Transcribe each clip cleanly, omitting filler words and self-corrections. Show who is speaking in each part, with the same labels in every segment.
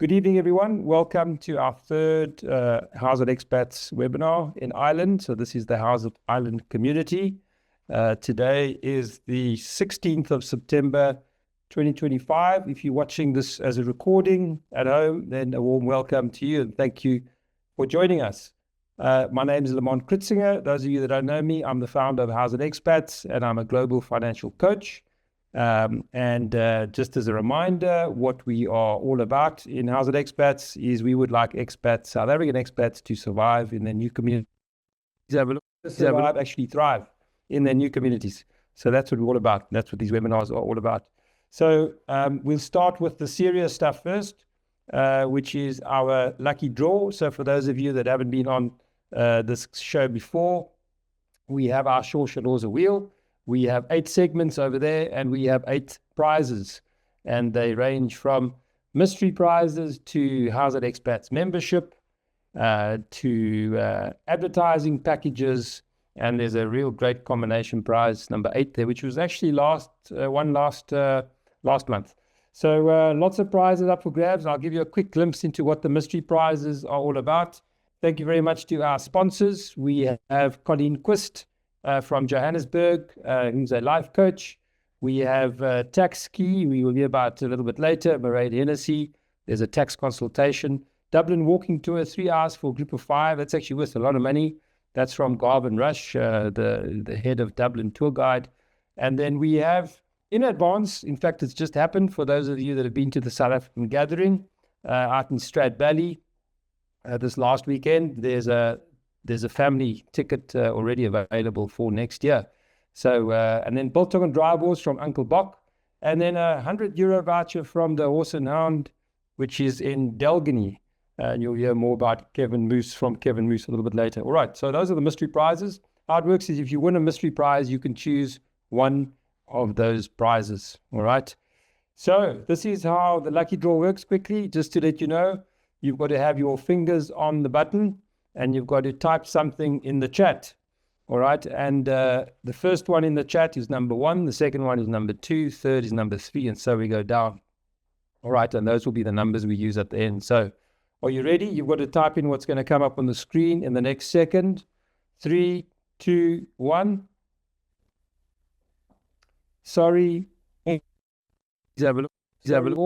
Speaker 1: Good evening, everyone. Welcome to our third Howzit Expats webinar in Ireland. So this is the Howzit Ireland community. Today is the 16th of September, 2025. If you're watching this as a recording at home, then a warm welcome to you and thank you for joining us. My name is Lamont Kritzinger. Those of you that don't know me, I'm the founder of Howzit Expats and I'm a global financial coach. Just as a reminder, what we are all about in Howzit Expats is we would like expats, South African expats, to survive in their new communities, actually thrive in their new communities. So that's what we're all about. That's what these webinars are all about. So we'll start with the serious stuff first, which is our lucky draw. So for those of you that haven't been on this show before, we have our Shore Laws of Wheel. We have 8 segments over there and we have 8 prizes, and they range from mystery prizes to Howzit Expats membership to advertising packages, and there's a real great combination prize number 8 there, which was actually last month. So lots of prizes up for grabs. I'll give you a quick glimpse into what the mystery prizes are all about. Thank you very much to our sponsors. We have Colleen Quist from Johannesburg, who's a life coach. We have Tax Key, we will hear about a little bit later. Mairead Hennessy, there's a tax consultation. Dublin walking tour, 3 hours for a group of 5. That's actually worth a lot of money. That's from Garvin Rush, the head of Dublin tour guide. And then we have in advance, in fact, it's just happened for those of you that have been to the South African gathering out in Strat Valley this last weekend. There's a family ticket already available for next year. So, and then Biltong and Dry Balls from Uncle Bok, and then a €100 voucher from the Horse and Hound, which is in Delgany. And you'll hear more about Kevin Moose from Kevin Moose a little bit later. All right, so those are the mystery prizes. How it works is if you win a mystery prize, you can choose one of those prizes. All right. So this is how the lucky draw works quickly. Just to let you know, you've got to have your fingers on the button and you've got to type something in the chat. All right. And the first one in the chat is number 1. The second one is number 2. Third is number 3. And so we go down. All right. And those will be the numbers we use at the end. So are you ready? You've got to type in what's going to come up on the screen in the next second. 3, 2, 1. Sorry. All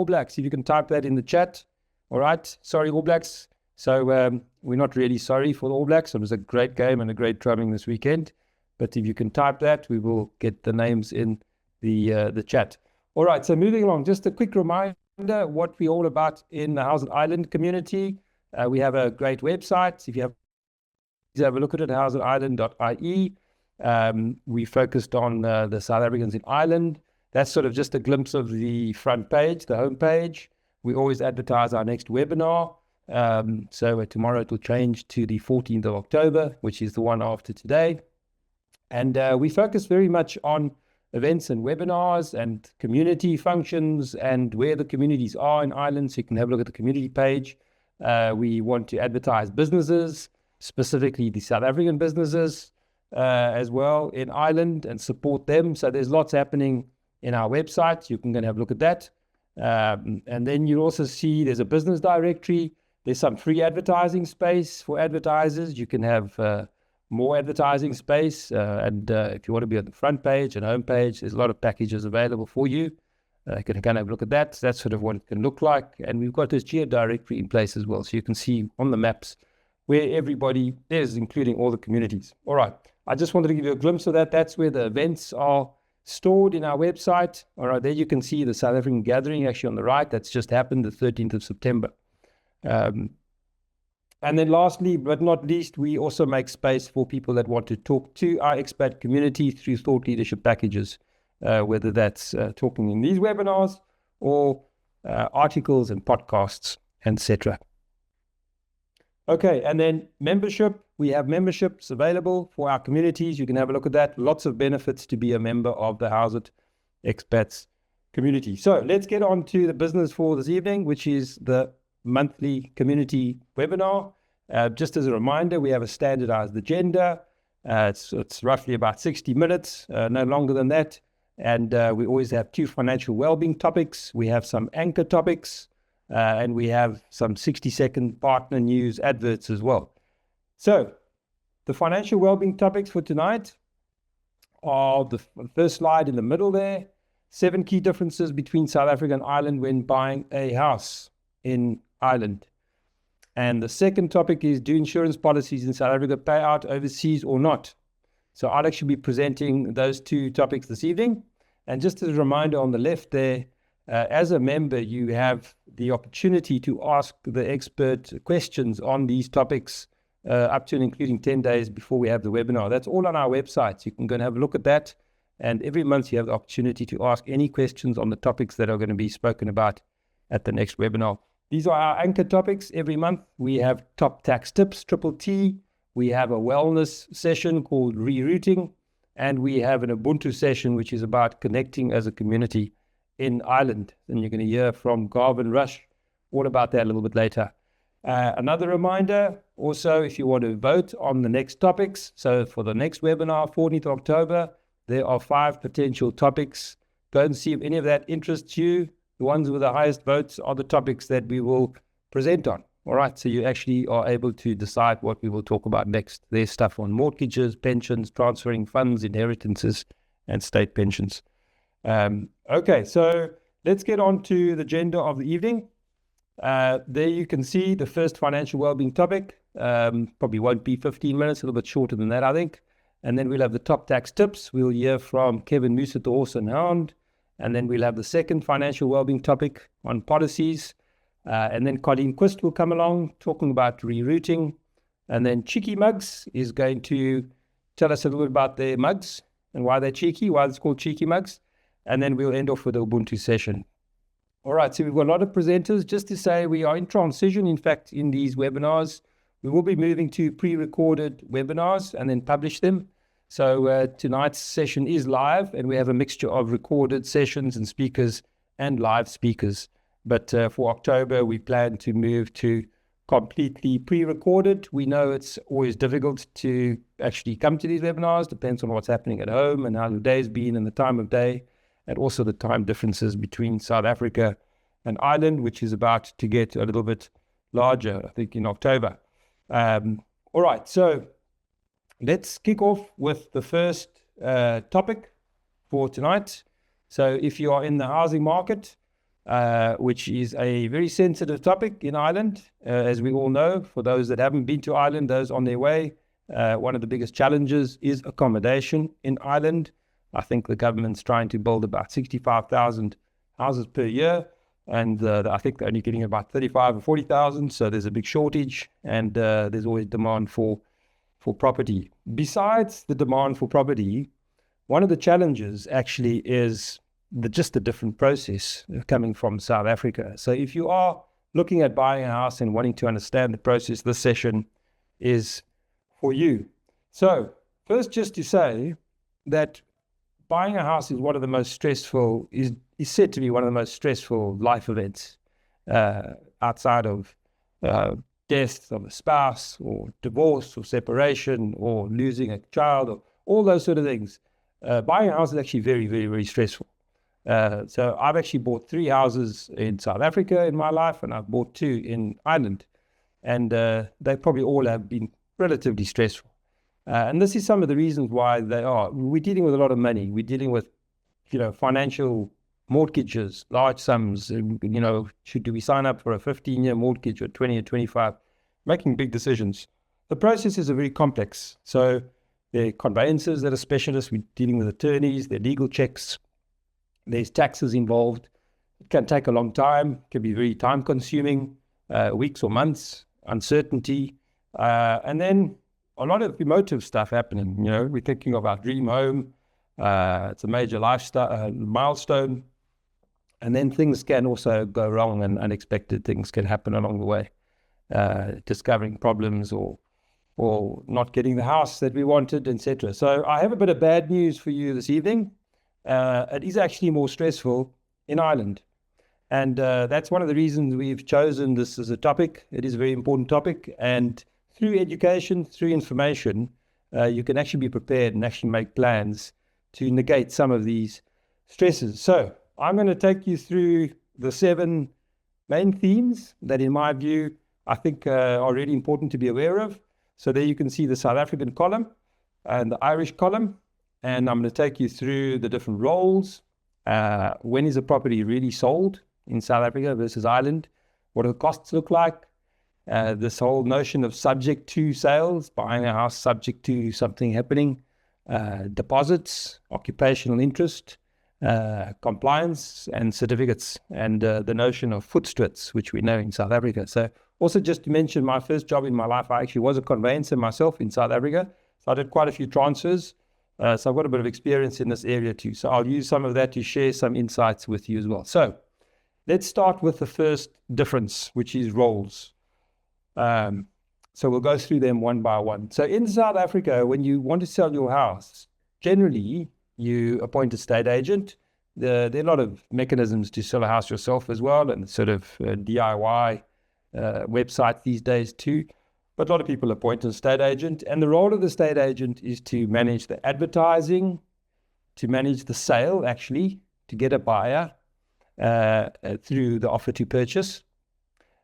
Speaker 1: Blacks. If you can type that in the chat. All right. Sorry, All Blacks. So we're not really sorry for the All Blacks. It was a great game and a great drumming this weekend. But if you can type that, we will get the names in the chat. All right, so moving along, just a quick reminder what we're all about in the Howzit Island community. We have a great website. If you have a look at it, howzitisland.ie. We focused on the South Africans in Ireland. That's sort of just a glimpse of the front page, the home page. We always advertise our next webinar. So tomorrow it will change to the 14th of October, which is the one after today. And we focus very much on events and webinars and community functions and where the communities are in Ireland. So you can have a look at the community page. We want to advertise businesses, specifically the South African businesses as well in Ireland, and support them. So there's lots happening in our website. You can go and have a look at that. And then you'll also see there's a business directory. There's some free advertising space for advertisers. You can have more advertising space. And if you want to be on the front page and home page, there's a lot of packages available for you. You can kind of look at that. That's sort of what it can look like. And we've got this geo directory in place as well. So you can see on the maps where everybody is, including all the communities. All right. I just wanted to give you a glimpse of that. That's where the events are stored in our website. All right. There you can see the South African gathering actually on the right. That's just happened the 13th of September. And then lastly, but not least, we also make space for people that want to talk to our expat community through thought leadership packages, whether that's talking in these webinars or articles and podcasts, etc. Okay, and then membership. We have memberships available for our communities. You can have a look at that. Lots of benefits to be a member of the Howzit Expats community. So let's get on to the business for this evening, which is the monthly community webinar. Just as a reminder, we have a standardized agenda. It's roughly about 60 minutes, no longer than that. And we always have 2 financial well-being topics. We have some anchor topics, and we have some 60-second partner news adverts as well. So the financial well-being topics for tonight are the first slide in the middle there. 7 key differences between South Africa and Ireland when buying a house in Ireland. And the second topic is, do insurance policies in South Africa pay out overseas or not? So I'll actually be presenting those 2 topics this evening. And just as a reminder on the left there, as a member, you have the opportunity to ask the expert questions on these topics up to and including 10 days before we have the webinar. That's all on our website. You can go and have a look at that. And every month you have the opportunity to ask any questions on the topics that are going to be spoken about at the next webinar. These are our anchor topics. Every month we have top tax tips, triple T. We have a wellness session called Rerooting. And we have an Ubuntu session, which is about connecting as a community in Ireland. And you're going to hear from Garvin Rush all about that a little bit later. Another reminder, also, if you want to vote on the next topics. So for the next webinar, 14th of October, there are 5 potential topics. Go and see if any of that interests you. The ones with the highest votes are the topics that we will present on. All right, so you actually are able to decide what we will talk about next. There's stuff on mortgages, pensions, transferring funds, inheritances, and state pensions. Okay, so let's get on to the agenda of the evening. There you can see the first financial well-being topic. Probably won't be 15 minutes, a little bit shorter than that, I think. And then we'll have the top tax tips. We'll hear from Kevin Moose at the Horse and Hound. And then we'll have the second financial well-being topic on policies. And then Colleen Quist will come along talking about rerouting. And then Cheeky Mugs is going to tell us a little bit about their mugs and why they're cheeky, why it's called Cheeky Mugs. And then we'll end off with the Ubuntu session. All right, so we've got a lot of presenters. Just to say, we are in transition. In fact, in these webinars, we will be moving to pre-recorded webinars and then publish them. So tonight's session is live, and we have a mixture of recorded sessions and speakers and live speakers. But for October, we plan to move to completely pre-recorded. We know it's always difficult to actually come to these webinars. Depends on what's happening at home and how the day's been and the time of day, and also the time differences between South Africa and Ireland, which is about to get a little bit larger, I think, in October. All right, so let's kick off with the first topic for tonight. So if you are in the housing market, which is a very sensitive topic in Ireland, as we all know, for those that haven't been to Ireland, those on their way, one of the biggest challenges is accommodation in Ireland. I think the government's trying to build about 65,000 houses per year, and I think they're only getting about 35 or 40,000, so there's a big shortage, and there's always demand for property. Besides the demand for property, one of the challenges actually is just a different process coming from South Africa. So if you are looking at buying a house and wanting to understand the process, this session is for you. So first, just to say that buying a house is one of the most stressful, is said to be one of the most stressful life events outside of death of a spouse or divorce or separation or losing a child or all those sort of things. Buying a house is actually very, very, very stressful. So I've actually bought 3 houses in South Africa in my life, and I've bought 2 in Ireland, and they probably all have been relatively stressful. And this is some of the reasons why they are. We're dealing with a lot of money. We're dealing with, financial mortgages, large sums. Do we sign up for a 15-year mortgage or 20 or 25? Making big decisions. The processes are very complex. So there are conveyancers that are specialists. We're dealing with attorneys. There are legal checks. There's taxes involved. It can take a long time. It can be very time-consuming, weeks or months, uncertainty. And then a lot of emotive stuff happening. We're thinking of our dream home. It's a major lifestyle milestone. And then things can also go wrong, and unexpected things can happen along the way. Discovering problems or not getting the house that we wanted, etc. So I have a bit of bad news for you this evening. It is actually more stressful in Ireland. And that's one of the reasons we've chosen this as a topic. It is a very important topic. And through education, through information, you can actually be prepared and actually make plans to negate some of these stresses. So I'm going to take you through the 7 main themes that, in my view, I think are really important to be aware of. So there you can see the South African column and the Irish column. And I'm going to take you through the different roles. When is a property really sold in South Africa versus Ireland? What do the costs look like? This whole notion of subject to sales, buying a house subject to something happening, deposits, occupational interest, compliance and certificates, and the notion of footstrits, which we know in South Africa. So also just to mention, my first job in my life, I actually was a conveyancer myself in South Africa. So I did quite a few transfers. So I've got a bit of experience in this area too. So I'll use some of that to share some insights with you as well. So let's start with the first difference, which is roles. So we'll go through them one by one. So in South Africa, when you want to sell your house, generally you appoint a state agent. There are a lot of mechanisms to sell a house yourself as well, and sort of DIY website these days too. But a lot of people appoint a state agent, and the role of the state agent is to manage the advertising, to manage the sale, actually, to get a buyer through the offer to purchase.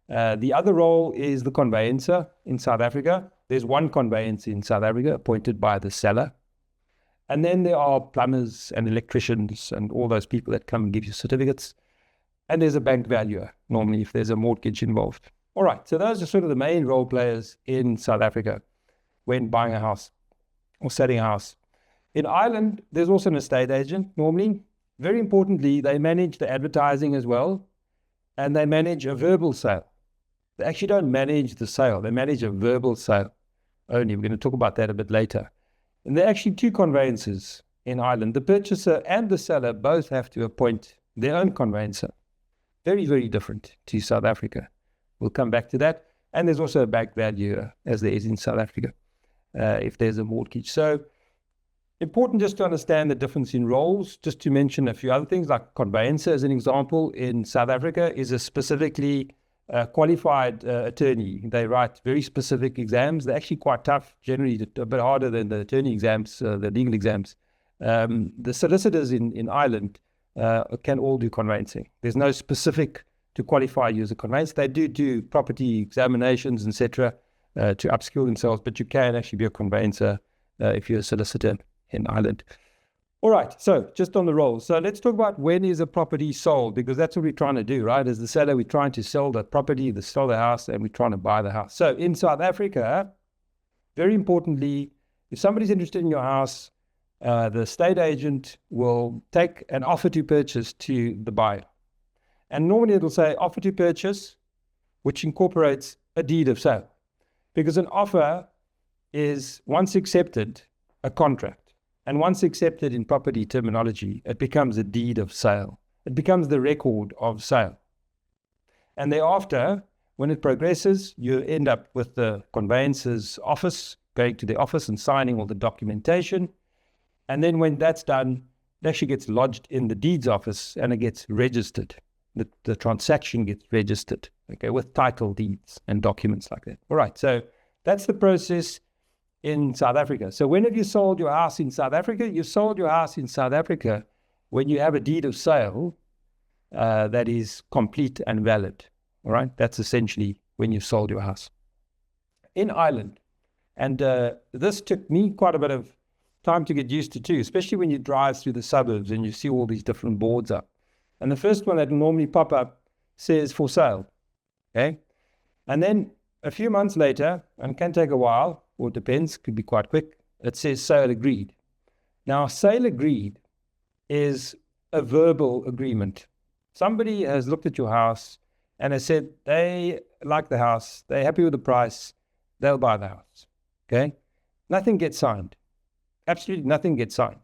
Speaker 1: The other role is the conveyancer in South Africa. There's one conveyancer in South Africa appointed by the seller. And then there are plumbers and electricians and all those people that come and give you certificates. And there's a bank valuer, normally, if there's a mortgage involved. All right, so those are sort of the main role players in South Africa when buying a house or selling a house. In Ireland, there's also an estate agent, normally. Very importantly, they manage the advertising as well, and they manage a verbal sale. They actually don't manage the sale. They manage a verbal sale only. We're going to talk about that a bit later. And there are actually two conveyancers in Ireland. The purchaser and the seller both have to appoint their own conveyancer. Very, very different to South Africa. We'll come back to that. And there's also a bank valuer, as there is in South Africa, if there's a mortgage. So important just to understand the difference in roles. Just to mention a few other things, like conveyancer, as an example, in South Africa is a specifically qualified attorney. They write very specific exams. They're actually quite tough, generally a bit harder than the attorney exams, the legal exams. The solicitors in Ireland can all do conveyancing. There's no specific to qualify you as a conveyancer. They do property examinations, etc., to upskill themselves, but you can actually be a conveyancer if you're a solicitor in Ireland. All right, so just on the roles. So let's talk about when is a property sold, because that's what we're trying to do, right? As the seller, we're trying to sell the property, sell the house, and we're trying to buy the house. So in South Africa, very importantly, if somebody's interested in your house, the estate agent will take an offer to purchase to the buyer. And normally it'll say offer to purchase, which incorporates a deed of sale. Because an offer is, once accepted, a contract. And once accepted in property terminology, it becomes a deed of sale. It becomes the record of sale. And thereafter, when it progresses, you end up with the conveyancer's office, going to the office and signing all the documentation. And then when that's done, it actually gets lodged in the deeds office and it gets registered. The transaction gets registered, okay, with title deeds and documents like that. All right, so that's the process in South Africa. So when have you sold your house in South Africa? You sold your house in South Africa when you have a deed of sale that is complete and valid. All right, that's essentially when you sold your house. In Ireland, and this took me quite a bit of time to get used to too, especially when you drive through the suburbs and you see all these different boards up. And the first one that will normally pop up says for sale, okay? And then a few months later, and it can take a while, or it depends, could be quite quick, it says sale agreed. Now, sale agreed is a verbal agreement. Somebody has looked at your house and has said they like the house, they're happy with the price, they'll buy the house, okay? Nothing gets signed. Absolutely nothing gets signed.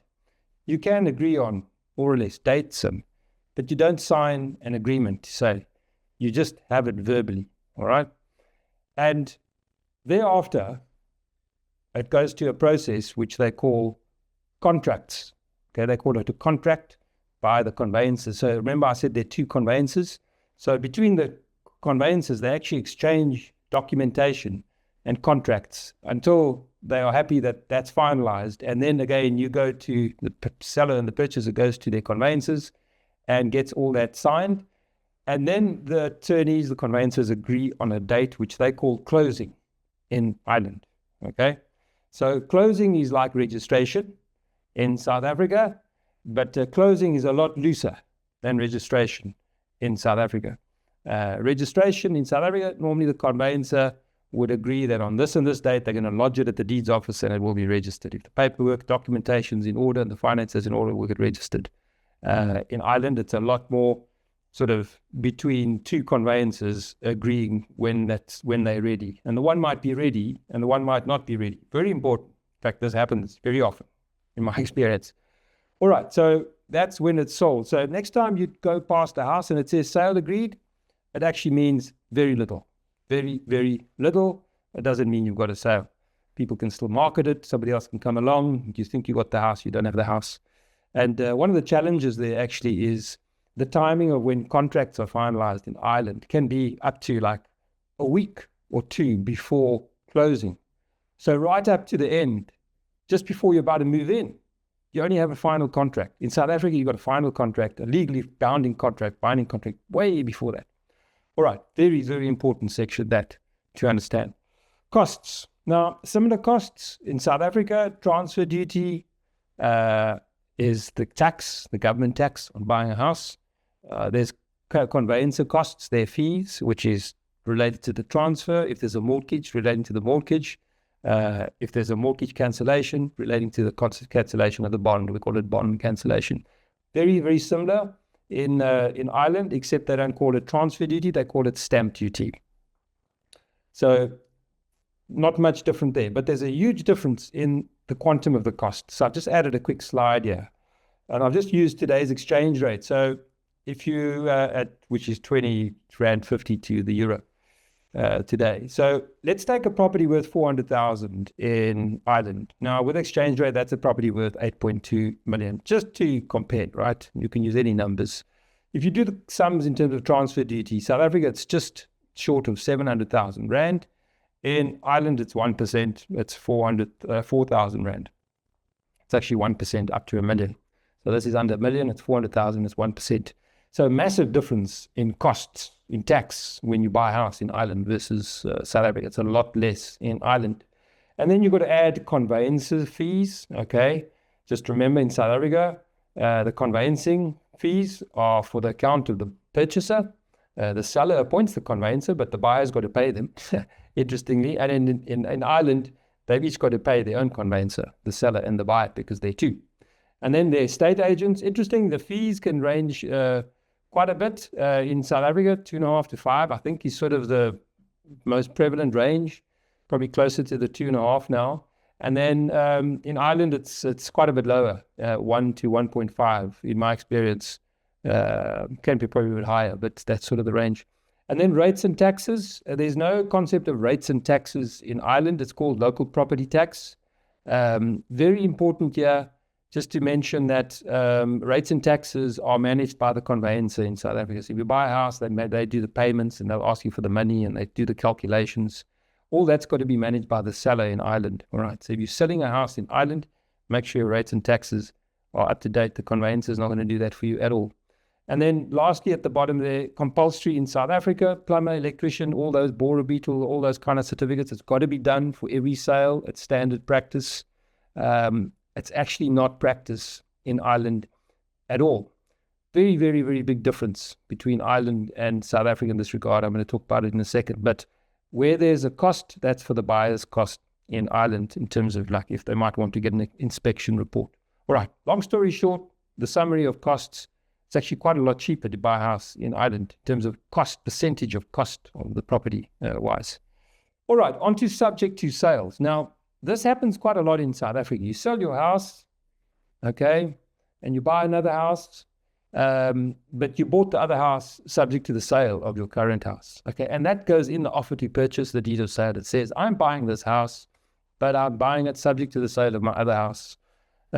Speaker 1: You can agree on more or less dates, but you don't sign an agreement to say, you just have it verbally, all right? And thereafter, it goes to a process which they call contracts. Okay, they call it a contract by the conveyancers. So remember I said there are two conveyancers. So between the conveyancers, they actually exchange documentation and contracts until they are happy that that's finalized. And then again, you go to the seller and the purchaser goes to their conveyancers and gets all that signed. And then the attorneys, the conveyancers, agree on a date which they call closing in Ireland. Okay, so closing is like registration in South Africa, but closing is a lot looser than registration in South Africa. Registration in South Africa, normally the conveyancer would agree that on this and this date, they're going to lodge it at the deeds office and it will be registered. If the paperwork, documentation's in order and the finances in order, it will get registered. In Ireland, it's a lot more sort of between two conveyancers agreeing when they're ready. And the one might be ready and the one might not be ready. Very important. In fact, this happens very often in my experience. All right, so that's when it's sold. So next time you go past a house and it says sale agreed, it actually means very little. Very, very little. It doesn't mean you've got a sale. People can still market it. Somebody else can come along. You think you got the house, you don't have the house. And one of the challenges there actually is the timing of when contracts are finalized in Ireland can be up to like a week or two before closing. So right up to the end, just before you're about to move in, you only have a final contract. In South Africa, you've got a final contract, a legally binding contract way before that. All right, very, very important section that to understand. Costs. Now, some of the costs in South Africa, transfer duty is the tax, the government tax on buying a house. There's conveyancer costs, their fees, which is related to the transfer. If there's a mortgage, relating to the mortgage. If there's a mortgage cancellation, relating to the cancellation of the bond. We call it bond cancellation. Very, very similar in Ireland, except they don't call it transfer duty, they call it stamp duty. So not much different there, but there's a huge difference in the quantum of the cost. So I've just added a quick slide here, and I've just used today's exchange rate. So if you which is 20 Rand 50 to the euro today. So let's take a property worth 400,000 in Ireland. Now with exchange rate, that's a property worth 8.2 million, just to compare, right? You can use any numbers. If you do the sums in terms of transfer duty, South Africa, it's just short of 700,000 Rand. In Ireland, it's 1%, it's 4,000 Rand. It's actually 1% up to a million. So this is under a million, it's 400,000, it's 1%. So massive difference in costs, in tax, when you buy a house in Ireland versus South Africa. It's a lot less in Ireland. And then you've got to add conveyancer fees, okay? Just remember in South Africa, the conveyancing fees are for the account of the purchaser. The seller appoints the conveyancer, but the buyer's got to pay them, interestingly. And in Ireland, they've each got to pay their own conveyancer, the seller and the buyer, because they're two. And then the estate agents, interesting, the fees can range quite a bit. In South Africa, 2.5 to 5, I think, is sort of the most prevalent range, probably closer to the 2.5 now. And then in Ireland, it's quite a bit lower, 1 to 1.5 in my experience. Can be probably a bit higher, but that's sort of the range. And then rates and taxes. There's no concept of rates and taxes in Ireland. It's called local property tax. Very important here, just to mention that rates and taxes are managed by the conveyancer in South Africa. So if you buy a house, they do the payments and they'll ask you for the money and they do the calculations. All that's got to be managed by the seller in Ireland. All right. So if you're selling a house in Ireland, make sure your rates and taxes are up to date. The conveyancer is not going to do that for you at all. And then lastly, at the bottom there, compulsory in South Africa, plumber, electrician, all those borer beetle, all those kind of certificates. It's got to be done for every sale. It's standard practice. It's actually not practice in Ireland at all. Very, very, very big difference between Ireland and South Africa in this regard. I'm going to talk about it in a second. But where there's a cost, that's for the buyer's cost in Ireland in terms of like if they might want to get an inspection report. All right, long story short, the summary of costs, it's actually quite a lot cheaper to buy a house in Ireland in terms of cost, percentage of cost of the property wise. All right, on to subject to sales. Now, this happens quite a lot in South Africa. You sell your house, okay, and you buy another house, but you bought the other house subject to the sale of your current house, okay, and that goes in the offer to purchase, the deed of sale. It says, I'm buying this house, but I'm buying it subject to the sale of my other house.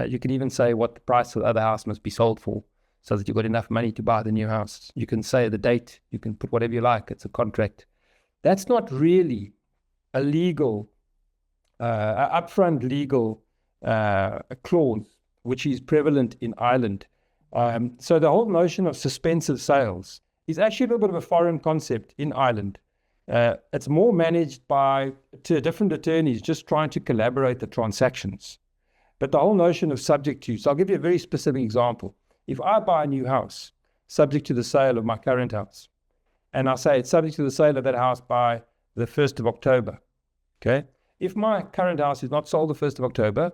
Speaker 1: You can even say what the price of the other house must be sold for so that you've got enough money to buy the new house. You can say the date, you can put whatever you like, it's a contract. That's not really a legal upfront legal clause, which is prevalent in Ireland. So the whole notion of suspensive sales is actually a little bit of a foreign concept in Ireland. It's more managed by different attorneys just trying to collaborate the transactions. But the whole notion of subject to, so I'll give you a very specific example. If I buy a new house, subject to the sale of my current house, and I say it's subject to the sale of that house by the 1st of October, okay? If my current house is not sold the 1st of October,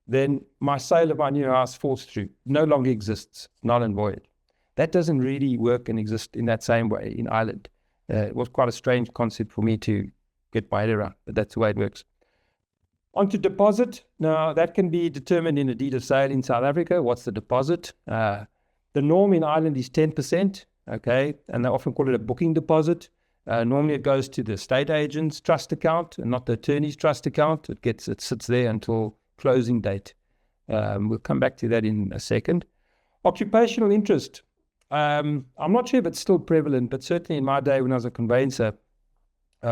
Speaker 1: then my sale of my new house falls through, no longer exists, null and void. That doesn't really work and exist in that same way in Ireland. It was quite a strange concept for me to get my head around, but that's the way it works. On to deposit. Now, that can be determined in a deed of sale in South Africa. What's the deposit? The norm in Ireland is 10%, okay? And they often call it a booking deposit. Normally it goes to the estate agent's trust account and not the attorney's trust account. It sits there until closing date. We'll come back to that in a second. Occupational interest. I'm not sure if it's still prevalent, but certainly in my day when I was a conveyancer,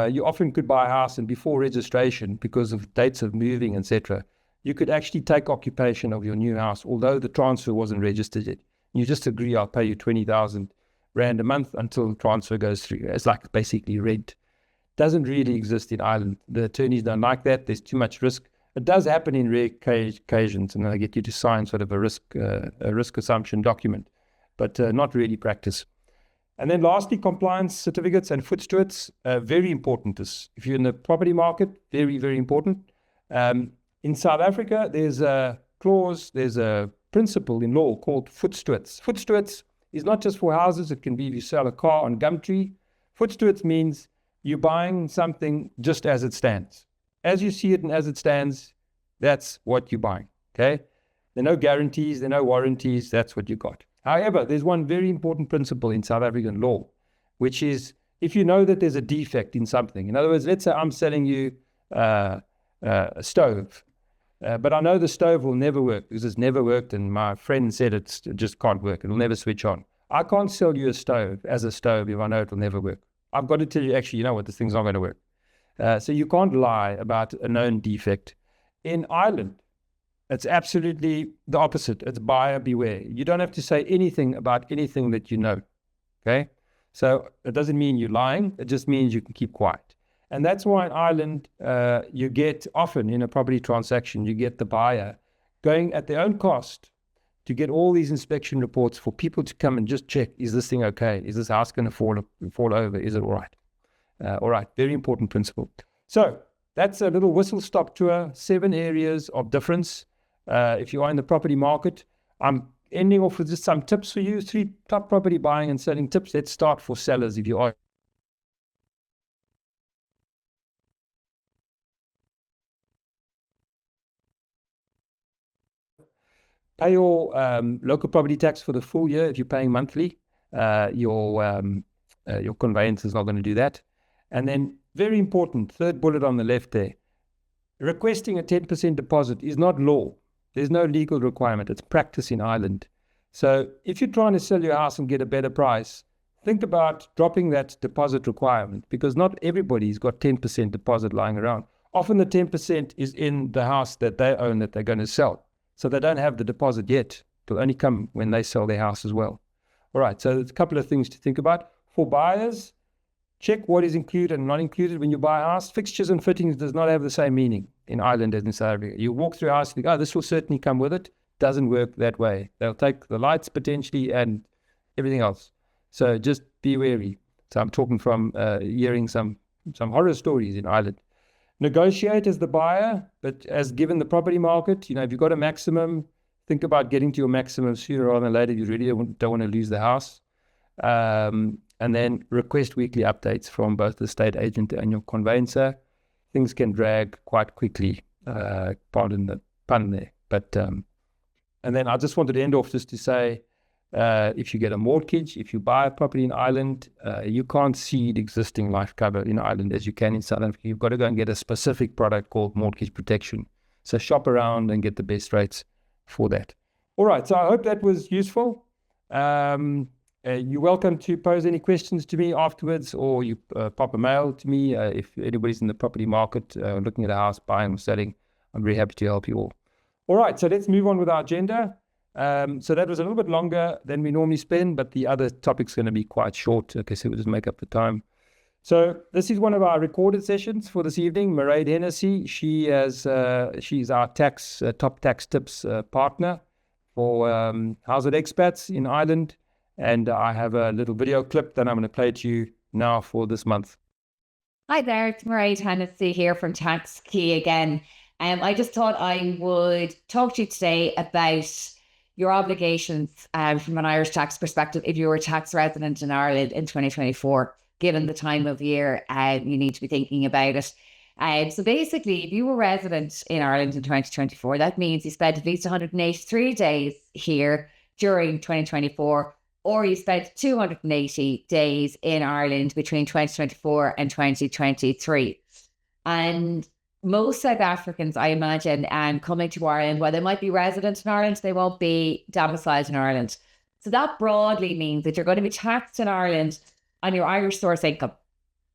Speaker 1: you often could buy a house and before registration, because of dates of moving, etc., you could actually take occupation of your new house, although the transfer wasn't registered yet. You just agree, I'll pay you 20,000 Rand a month until the transfer goes through. It's like basically rent. Doesn't really exist in Ireland. The attorneys don't like that. There's too much risk. It does happen in rare occasions, and they get you to sign sort of a risk assumption document, but not really practice. And then lastly, compliance certificates and foot stewards, very important. If you're in the property market, very, very important. In South Africa, there's a clause, there's a principle in law called foot stewards. Foot stewards is not just for houses. It can be if you sell a car on Gumtree. Foot stewards means you're buying something just as it stands. As you see it and as it stands, that's what you're buying, okay? There are no guarantees, there are no warranties, that's what you got. However, there's one very important principle in South African law, which is if you know that there's a defect in something. In other words, let's say I'm selling you a stove, but I know the stove will never work because it's never worked and my friend said it just can't work. It'll never switch on. I can't sell you a stove as a stove if I know it'll never work. I've got to tell you, actually, you know what, this thing's not going to work. So you can't lie about a known defect. In Ireland, it's absolutely the opposite. It's buyer beware. You don't have to say anything about anything that you know, okay? So it doesn't mean you're lying. It just means you can keep quiet. And that's why in Ireland, you get often in a property transaction, you get the buyer going at their own cost to get all these inspection reports for people to come and just check, is this thing okay? Is this house going to fall over? Is it all right? All right, very important principle. So that's a little whistle-stop tour, 7 areas of difference. If you are in the property market, I'm ending off with just some tips for you, 3 top property buying and selling tips. Let's start for sellers if you are. Pay your local property tax for the full year. If you're paying monthly, your conveyance is not going to do that. And then, very important, 3rd bullet on the left there, requesting a 10% deposit is not law. There's no legal requirement. It's practice in Ireland. So if you're trying to sell your house and get a better price, think about dropping that deposit requirement, because not everybody's got 10% deposit lying around. Often the 10% is in the house that they own that they're going to sell. So they don't have the deposit yet. It'll only come when they sell their house as well. All right, so there's a couple of things to think about. For buyers, check what is included and not included when you buy a house. Fixtures and fittings does not have the same meaning in Ireland as in South Africa. You walk through a house and think, oh, this will certainly come with it. Doesn't work that way. They'll take the lights potentially and everything else. So just be wary. So I'm talking from hearing some horror stories in Ireland. Negotiate as the buyer, but as given the property market, if you've got a maximum, think about getting to your maximum sooner rather than later. You really don't want to lose the house. And then request weekly updates from both the estate agent and your conveyancer. Things can drag quite quickly, pardon the pun there. But and then I just wanted to end off just to say, if you get a mortgage, if you buy a property in Ireland, you can't cede existing life cover in Ireland as you can in South Africa. You've got to go and get a specific product called mortgage protection. So shop around and get the best rates for that. All right, so I hope that was useful. You're welcome to pose any questions to me afterwards, or you pop a mail to me if anybody's in the property market looking at a house, buying or selling. I'm very happy to help you all. All right, so let's move on with our agenda. So that was a little bit longer than we normally spend, but the other topic's going to be quite short. Okay, so we'll just make up the time. So this is one of our recorded sessions for this evening. Mairead Hennessy, she's our top tax tips partner for Howzit Expats in Ireland. And I have a little video clip that I'm going to play to you now for this month.
Speaker 2: Hi there, it's Mairead Hennessy here from Tax Key again. I just thought I would talk to you today about your obligations from an Irish tax perspective if you were a tax resident in Ireland in 2024, given the time of year you need to be thinking about it. So basically, if you were resident in Ireland in 2024, that means you spent at least 183 days here during 2024, or you spent 280 days in Ireland between 2024 and 2023. And most South Africans, I imagine, coming to Ireland, while they might be resident in Ireland, they won't be domiciled in Ireland. So that broadly means that you're going to be taxed in Ireland on your Irish source income.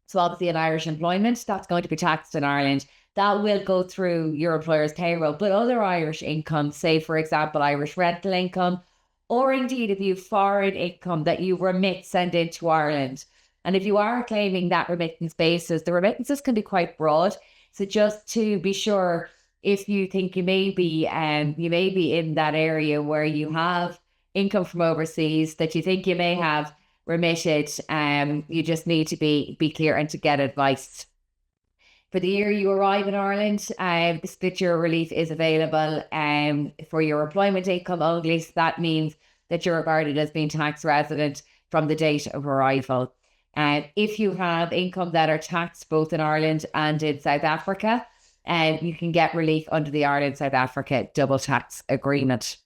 Speaker 2: So obviously in Irish employment, that's going to be taxed in Ireland. That will go through your employer's payroll. But other Irish income, say for example, Irish rental income, or indeed if you have foreign income that you send into Ireland. And if you are claiming that remittance basis, the remittances can be quite broad. So just to be sure, if you think you may be in that area where you have income from overseas that you think you may have remitted, you just need to be clear and to get advice. For the year you arrive in Ireland, the split year relief is available for your employment income only. So that means that you're regarded as being tax resident from the date of arrival. If you have income that are taxed both in Ireland and in South Africa, you can get relief under the Ireland-South Africa double tax agreement.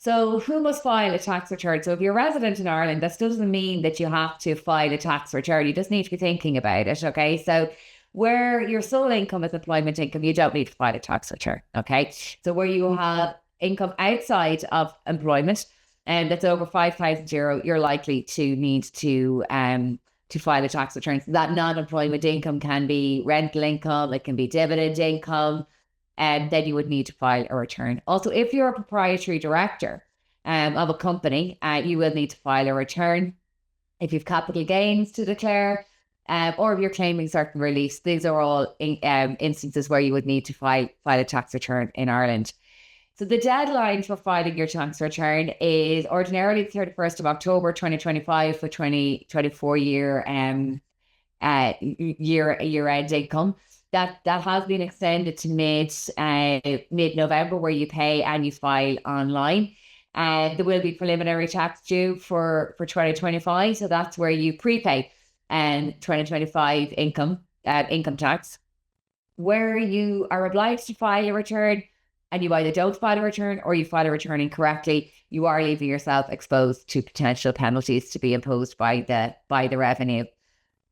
Speaker 2: So who must file a tax return? So if you're a resident in Ireland, that still doesn't mean that you have to file a tax return. You just need to be thinking about it, okay? So where your sole income is employment income, you don't need to file a tax return, okay? So where you have income outside of employment, and that's over €5,000, you're likely to need to file a tax return. So that non-employment income can be rental income, it can be dividend income, and then you would need to file a return. Also, if you're a proprietary director of a company, you will need to file a return. If you've capital gains to declare, or if you're claiming certain reliefs, these are all instances where you would need to file a tax return in Ireland. So the deadline for filing your tax return is ordinarily the 31st of October 2025 for 2024 year-end income. That has been extended to mid-November, where you pay and you file online. There will be preliminary tax due for 2025, so that's where you prepay 2025 income tax. Where you are obliged to file a return, and you either don't file a return or you file a return incorrectly, you are leaving yourself exposed to potential penalties to be imposed by the revenue.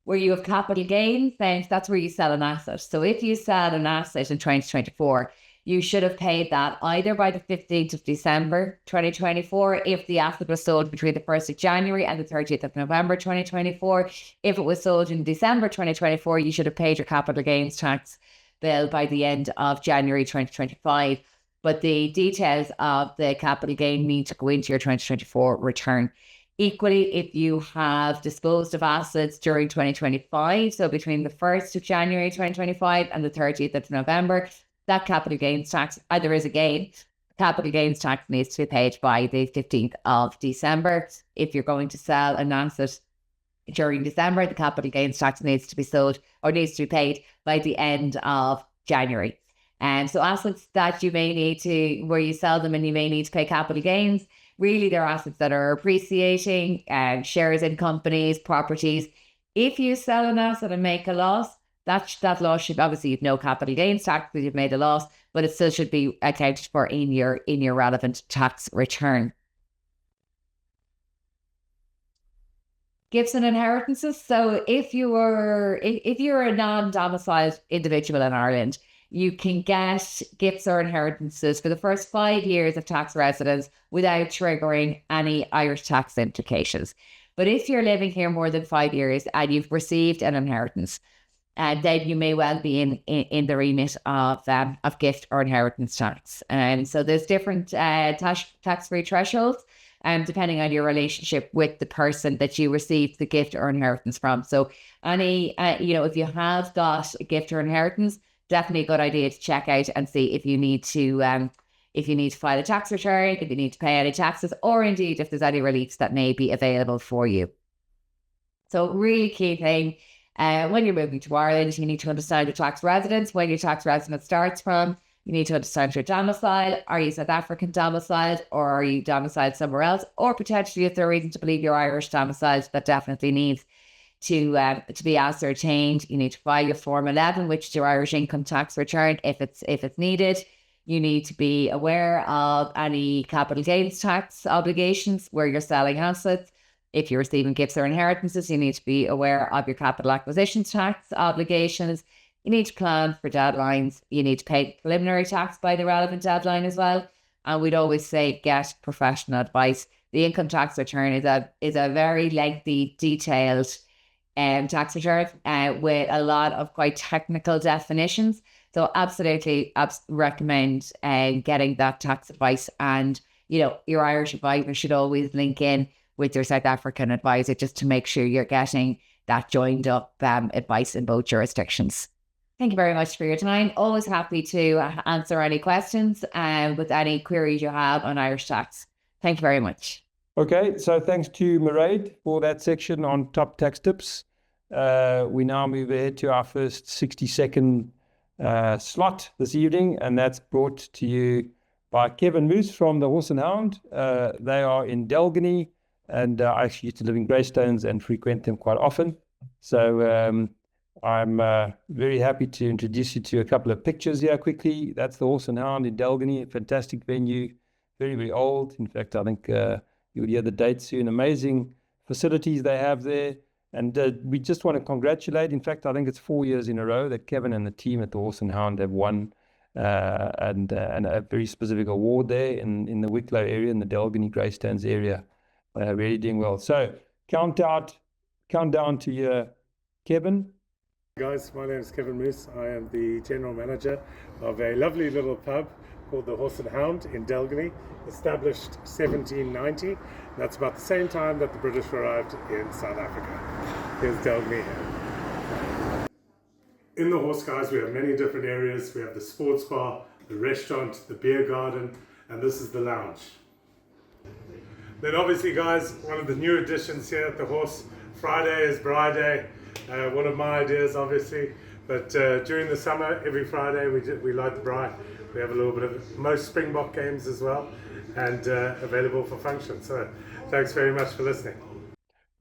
Speaker 2: Where you have capital gains, then that's where you sell an asset. So if you sell an asset in 2024, you should have paid that either by the 15th of December 2024, if the asset was sold between the 1st of January and the 30th of November 2024. If it was sold in December 2024, you should have paid your capital gains tax bill by the end of January 2025. But the details of the capital gain need to go into your 2024 return. Equally, if you have disposed of assets during 2025, so between the 1st of January 2025 and the 30th of November, that capital gains tax, either is a gain, capital gains tax needs to be paid by the 15th of December. If you're going to sell an asset during December, the capital gains tax needs to be paid by the end of January. And so assets that you may need to, where you sell them and you may need to pay capital gains, really they're assets that are appreciating, shares in companies, properties. If you sell an asset and make a loss, that loss should, obviously you've no capital gains tax because you've made a loss, but it still should be accounted for in your relevant tax return. Gifts and inheritances. So if you're a non-domiciled individual in Ireland, you can get gifts or inheritances for the first 5 years of tax residence without triggering any Irish tax implications. But if you're living here more than 5 years and you've received an inheritance, then you may well be in the remit of gift or inheritance tax. And so there's different tax-free thresholds, depending on your relationship with the person that you received the gift or inheritance from. So any, if you have got a gift or inheritance, definitely a good idea to check out and see if you need to file a tax return, if you need to pay any taxes, or indeed if there's any reliefs that may be available for you. So really key thing, when you're moving to Ireland, you need to understand your tax residence, where your tax residence starts from. You need to understand your domicile. Are you South African domiciled, or are you domiciled somewhere else? Or potentially, if there's reason to believe you're Irish domiciled, that definitely needs to be ascertained. You need to file your Form 11, which is your Irish income tax return, if it's needed. You need to be aware of any capital gains tax obligations where you're selling assets. If you're receiving gifts or inheritances, you need to be aware of your capital acquisitions tax obligations. You need to plan for deadlines. You need to pay preliminary tax by the relevant deadline as well. And we'd always say get professional advice. The income tax return is a very lengthy, detailed tax return with a lot of quite technical definitions. So absolutely recommend getting that tax advice. And, your Irish advisor should always link in with your South African advisor just to make sure you're getting that joined up advice in both jurisdictions. Thank you very much for your time. Always happy to answer any questions with any queries you have on Irish tax. Thank you very much.
Speaker 1: Okay, so thanks to Mairead for that section on top tax tips. We now move ahead to our first 60-second slot this evening, and that's brought to you by Kevin Moose from the Horse and Hound. They are in Delgany, and I actually used to live in Greystones and frequent them quite often. So I'm very happy to introduce you to a couple of pictures here quickly. That's the Horse and Hound in Delgany, a fantastic venue, very, very old. In fact, I think you'll hear the date soon. Amazing facilities they have there. And we just want to congratulate. In fact, I think it's 4 years in a row that Kevin and the team at the Horse and Hound have won and a very specific award there in the Wicklow area, in the Delgany Greystones area. Really doing well. So count down to your Kevin.
Speaker 3: Guys, my name is Kevin Moose. I am the general manager of a lovely little pub called the Horse and Hound in Delgany, established 1790. That's about the same time that the British arrived in South Africa. Here's Delgany here. In the Horse, guys, we have many different areas. We have the sports bar, the restaurant, the beer garden, and this is the lounge. Then obviously, guys, one of the new additions here at the Horse, Friday is Braai Day. One of my ideas, obviously, but during the summer, every Friday we light the braai. We have a little bit of most Springbok games as well, and available for function. So thanks very much for listening.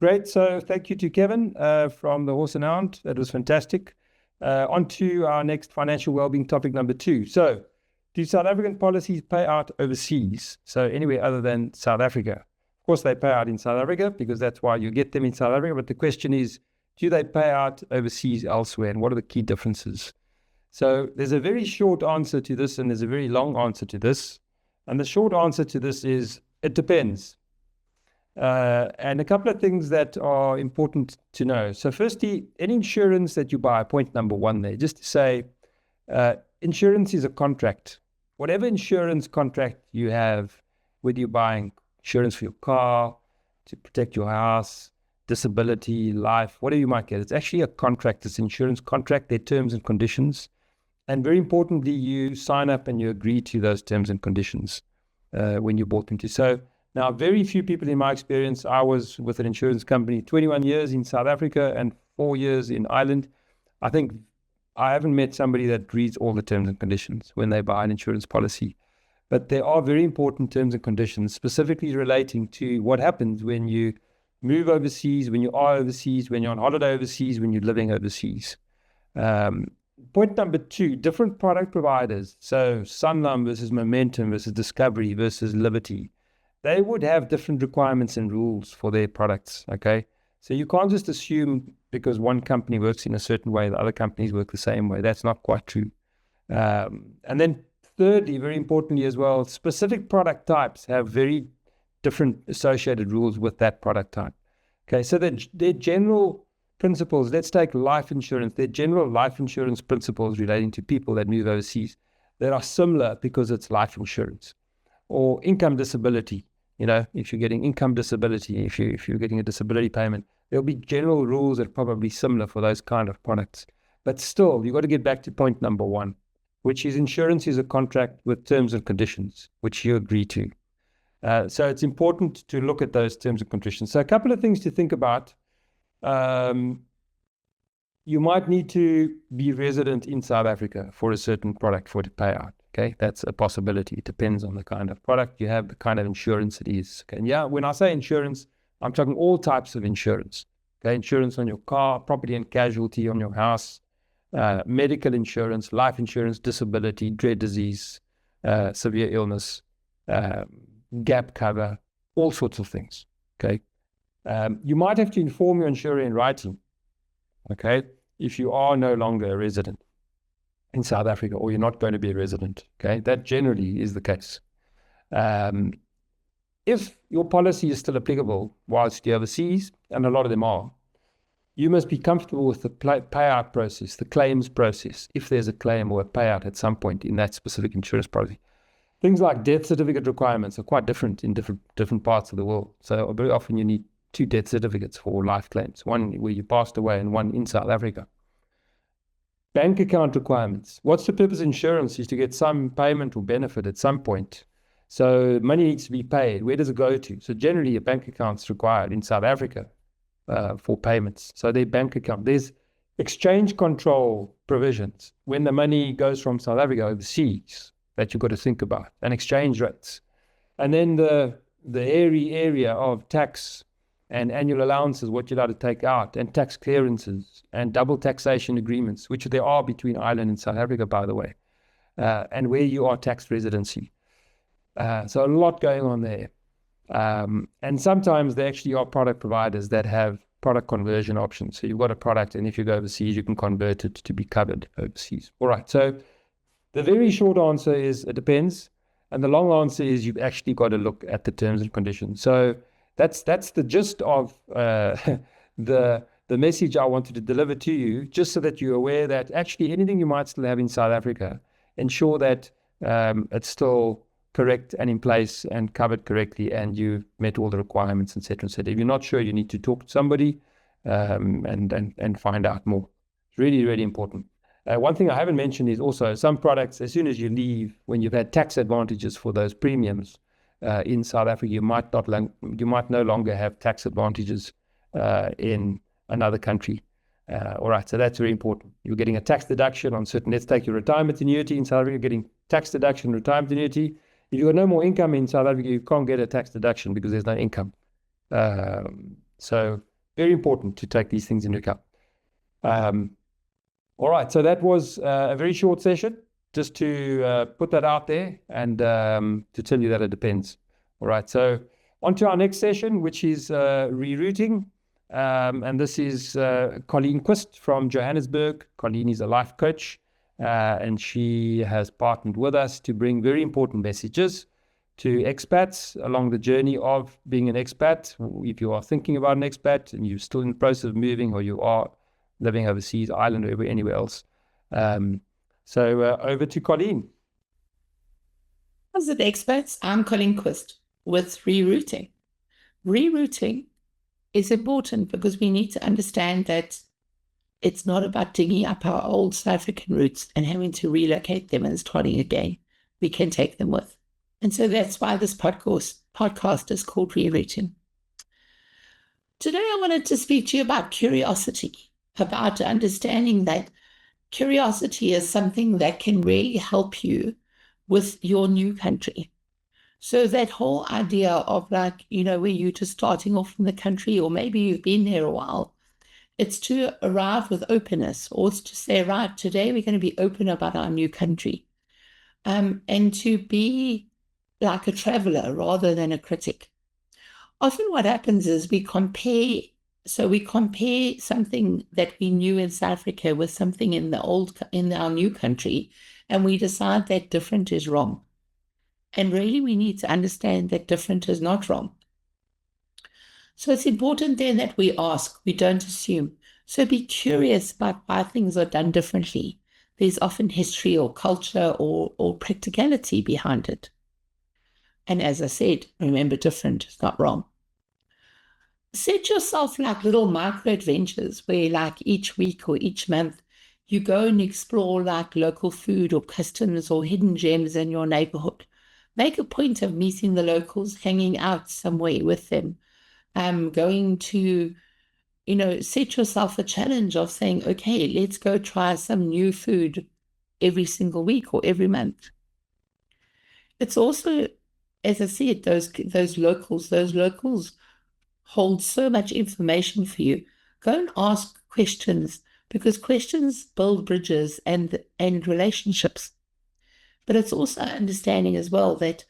Speaker 1: Great. So thank you to Kevin from the Horse and Hound. That was fantastic. On to our next financial wellbeing topic number 2. So do South African policies pay out overseas? So anywhere other than South Africa? Of course, they pay out in South Africa because that's why you get them in South Africa. But the question is, do they pay out overseas elsewhere? And what are the key differences? So there's a very short answer to this and there's a very long answer to this. And the short answer to this is, it depends. And a couple of things that are important to know. So firstly, any insurance that you buy, point number 1 there, just to say, insurance is a contract. Whatever insurance contract you have, whether you're buying insurance for your car, to protect your house, disability, life, whatever you might get, it's actually a contract. It's an insurance contract, their terms and conditions. And very importantly, you sign up and you agree to those terms and conditions when you bought into. So now, very few people in my experience, I was with an insurance company 21 years in South Africa and 4 years in Ireland. I think I haven't met somebody that reads all the terms and conditions when they buy an insurance policy. But there are very important terms and conditions specifically relating to what happens when you move overseas, when you are overseas, when you're on holiday overseas, when you're living overseas. Point number 2, different product providers. So Sanlam versus Momentum versus Discovery versus Liberty. They would have different requirements and rules for their products, okay? So you can't just assume because one company works in a certain way, the other companies work the same way. That's not quite true. And then thirdly, very importantly as well, specific product types have very different associated rules with that product type. Okay, so their general principles. Let's take life insurance. There are general life insurance principles relating to people that move overseas that are similar because it's life insurance. Or income disability. If you're getting income disability, if you're getting a disability payment, there'll be general rules that are probably similar for those kind of products. But still, you've got to get back to point number one, which is insurance is a contract with terms and conditions, which you agree to. So it's important to look at those terms and conditions. So a couple of things to think about. You might need to be resident in South Africa for a certain product for it to pay out. Okay, that's a possibility. It depends on the kind of product you have, the kind of insurance it is. Okay, and yeah, when I say insurance, I'm talking all types of insurance. Okay, insurance on your car, property and casualty on your house, medical insurance, life insurance, disability, dread disease, severe illness, gap cover, all sorts of things. Okay, you might have to inform your insurer in writing. Okay, if you are no longer a resident in South Africa, or you're not going to be a resident. Okay, that generally is the case. If your policy is still applicable whilst you're overseas, and a lot of them are, you must be comfortable with the payout process, the claims process, if there's a claim or a payout at some point in that specific insurance policy. Things like death certificate requirements are quite different in different parts of the world. So very often you need 2 death certificates for life claims, one where you passed away and one in South Africa. Bank account requirements. What's the purpose of insurance? Is to get some payment or benefit at some point. So money needs to be paid. Where does it go to? So generally a bank account's required in South Africa for payments. So their bank account. There's exchange control provisions when the money goes from South Africa overseas that you've got to think about, and exchange rates. And then the area of tax and annual allowances, what you're allowed to take out, and tax clearances, and double taxation agreements, which there are between Ireland and South Africa, by the way, and where you are tax residency. So a lot going on there. And sometimes there actually are product providers that have product conversion options. So you've got a product, and if you go overseas, you can convert it to be covered overseas. All right, so the very short answer is it depends. And the long answer is you've actually got to look at the terms and conditions. So that's the gist of the message I wanted to deliver to you, just so that you're aware that actually anything you might still have in South Africa, ensure that it's still correct and in place and covered correctly, and you've met all the requirements, etc., etc. If you're not sure, you need to talk to somebody and find out more. It's really, really important. One thing I haven't mentioned is also some products, as soon as you leave, when you've had tax advantages for those premiums, in South Africa, you might no longer have tax advantages in another country. All right, so that's very important. You're getting a tax deduction on certain. Let's take your retirement annuity in South Africa. You're getting tax deduction retirement annuity. If you've got no more income in South Africa, you can't get a tax deduction because there's no income. So very important to take these things into account. All right, so that was a very short session, just to put that out there and to tell you that it depends. All right, so on to our next session, which is Rerooting. And this is Colleen Quist from Johannesburg. Colleen is a life coach, and she has partnered with us to bring very important messages to expats along the journey of being an expat. If you are thinking about an expat and you're still in the process of moving, or you are living overseas, Ireland, or anywhere else. So over to Colleen.
Speaker 4: Howzit Expats? I'm Colleen Quist with Rerooting. Rerooting is important because we need to understand that it's not about digging up our old South African roots and having to relocate them and starting again. We can take them with. And so that's why this podcast is called Rerooting. Today I wanted to speak to you about curiosity, about understanding that curiosity is something that can really help you with your new country. So that whole idea of where you're just starting off in the country, or maybe you've been there a while, it's to arrive with openness, or it's to say, right, today we're going to be open about our new country, and to be like a traveler rather than a critic. Often what happens is we compare something that we knew in South Africa with something in our new country, and we decide that different is wrong. And really we need to understand that different is not wrong. So it's important then that we ask, we don't assume. So be curious about why things are done differently. There's often history or culture or practicality behind it. And as I said, remember, different is not wrong. Set yourself like little micro adventures where like each week or each month you go and explore like local food or customs or hidden gems in your neighborhood. Make a point of meeting the locals, hanging out somewhere with them, going to, set yourself a challenge of saying, okay, let's go try some new food every single week or every month. It's also, as I said, those locals hold so much information for you. Go and ask questions, because questions build bridges and relationships. But it's also understanding as well that,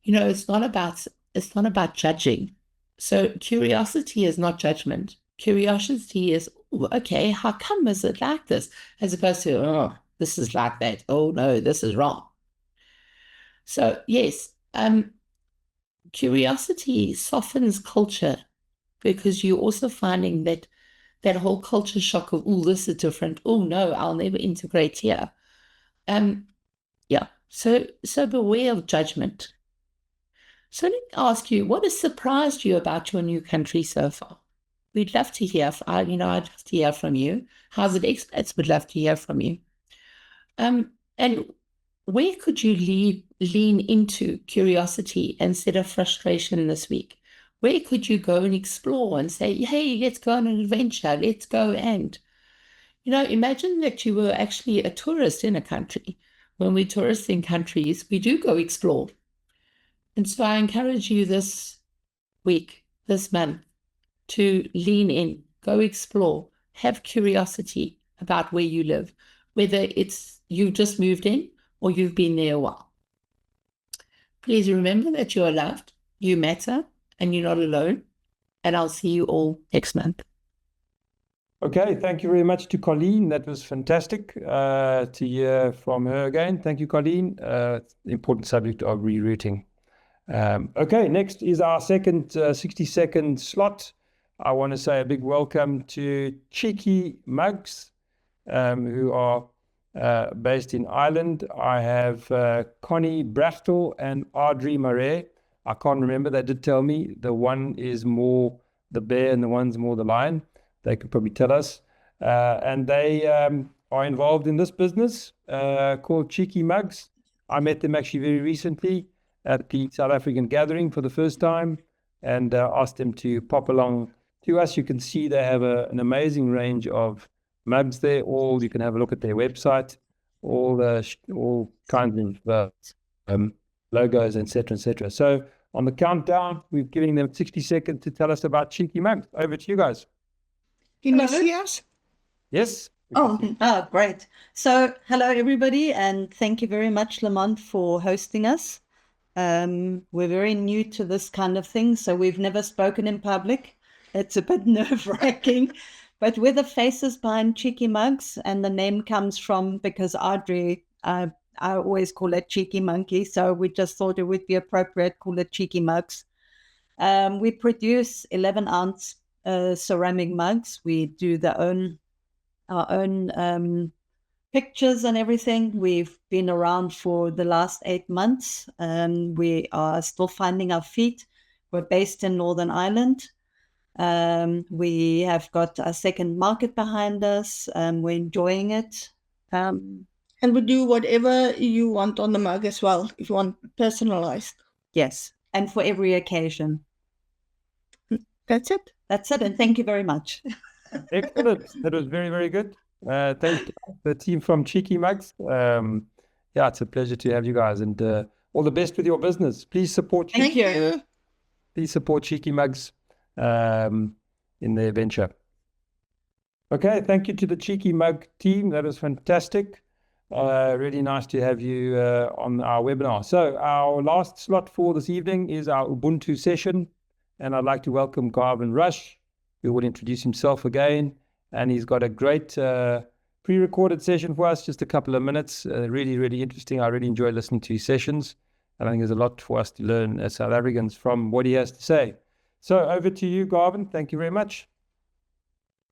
Speaker 4: it's not about judging. So curiosity is not judgment. Curiosity is, "Oh, okay, how come is it like this?" As opposed to, "Oh, this is like that. Oh no, this is wrong." So yes, curiosity softens culture, because you're also finding that whole culture shock of, "Oh, this is different. Oh no, I'll never integrate here." Yeah. So beware of judgment. So let me ask you, what has surprised you about your new country so far? We'd love to hear. I'd love to hear from you. Howzit Expats would love to hear from you. And where could you lean into curiosity instead of frustration this week? Where could you go and explore and say, hey, let's go on an adventure. Let's go and, imagine that you were actually a tourist in a country. When we tourists in countries, we do go explore. And so I encourage you this week, this month, to lean in, go explore, have curiosity about where you live, whether it's you've just moved in or you've been there a while. Please remember that you are loved, you matter, and you're not alone. And I'll see you all next month.
Speaker 1: Okay, thank you very much to Colleen. That was fantastic to hear from her again. Thank you, Colleen. Important subject of rerouting. Okay, next is our second 60-second slot. I want to say a big welcome to Cheeky Mugs, who are based in Ireland. I have Connie Brachtel and Audrey Marais. I can't remember. They did tell me the one is more the bear and the one's more the lion. They could probably tell us. And they are involved in this business called Cheeky Mugs. I met them actually very recently at the South African gathering for the first time, and asked them to pop along to us. You can see they have an amazing range of mugs there. You can have a look at their website, all kinds of logos, etc., etc. So on the countdown, we're giving them 60 seconds to tell us about Cheeky Mugs. Over to you guys.
Speaker 5: Can you see us?
Speaker 1: Yes.
Speaker 5: Great. So hello, everybody, and thank you very much, Lamont, for hosting us. We're very new to this kind of thing, so we've never spoken in public. It's a bit nerve-wracking, but we're the faces behind Cheeky Mugs, and the name comes from, because Audrey, I always call it Cheeky Monkey, so we just thought it would be appropriate to call it Cheeky Mugs. We produce 11-ounce ceramic mugs. We do our own pictures and everything. We've been around for the last 8 months. We are still finding our feet. We're based in Northern Ireland. We have got a second market behind us. We're enjoying it.
Speaker 2: And we do whatever you want on the mug as well, if you want personalized.
Speaker 5: Yes, and for every occasion.
Speaker 2: That's it.
Speaker 5: That's it, and thank you very much.
Speaker 1: Excellent. That was very, very good. Thanks to the team from Cheeky Mugs. Yeah, it's a pleasure to have you guys, and all the best with your business. Please support
Speaker 5: Thank you.
Speaker 1: Please support Cheeky Mugs in their venture. Okay, thank you to the Cheeky Mug team. That was fantastic. Really nice to have you on our webinar. So our last slot for this evening is our Ubuntu session, and I'd like to welcome Garvin Rush, who will introduce himself again. And he's got a great pre-recorded session for us, just a couple of minutes. Really, really interesting. I really enjoy listening to his sessions. And I think there's a lot for us to learn as South Africans from what he has to say. So over to you, Garvin. Thank you very much.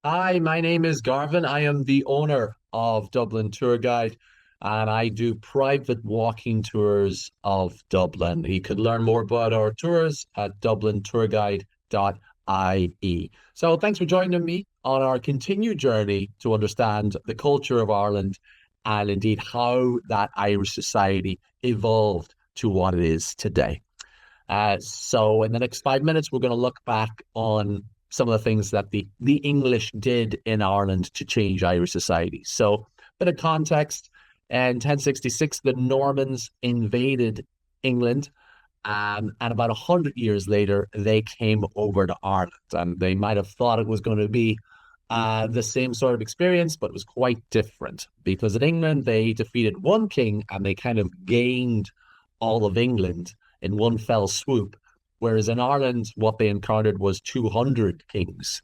Speaker 6: Hi, my name is Garvin. I am the owner of Dublin Tour Guide, and I do private walking tours of Dublin. You can learn more about our tours at dublintourguide.ie. So thanks for joining me on our continued journey to understand the culture of Ireland and indeed how that Irish society evolved to what it is today. So in the next 5 minutes, we're going to look back on some of the things that the English did in Ireland to change Irish society. So, bit of context. In 1066, the Normans invaded England, and about 100 years later, they came over to Ireland. And they might have thought it was going to be the same sort of experience, but it was quite different because in England, they defeated one king and they kind of gained all of England in one fell swoop. Whereas in Ireland, what they encountered was 200 kings.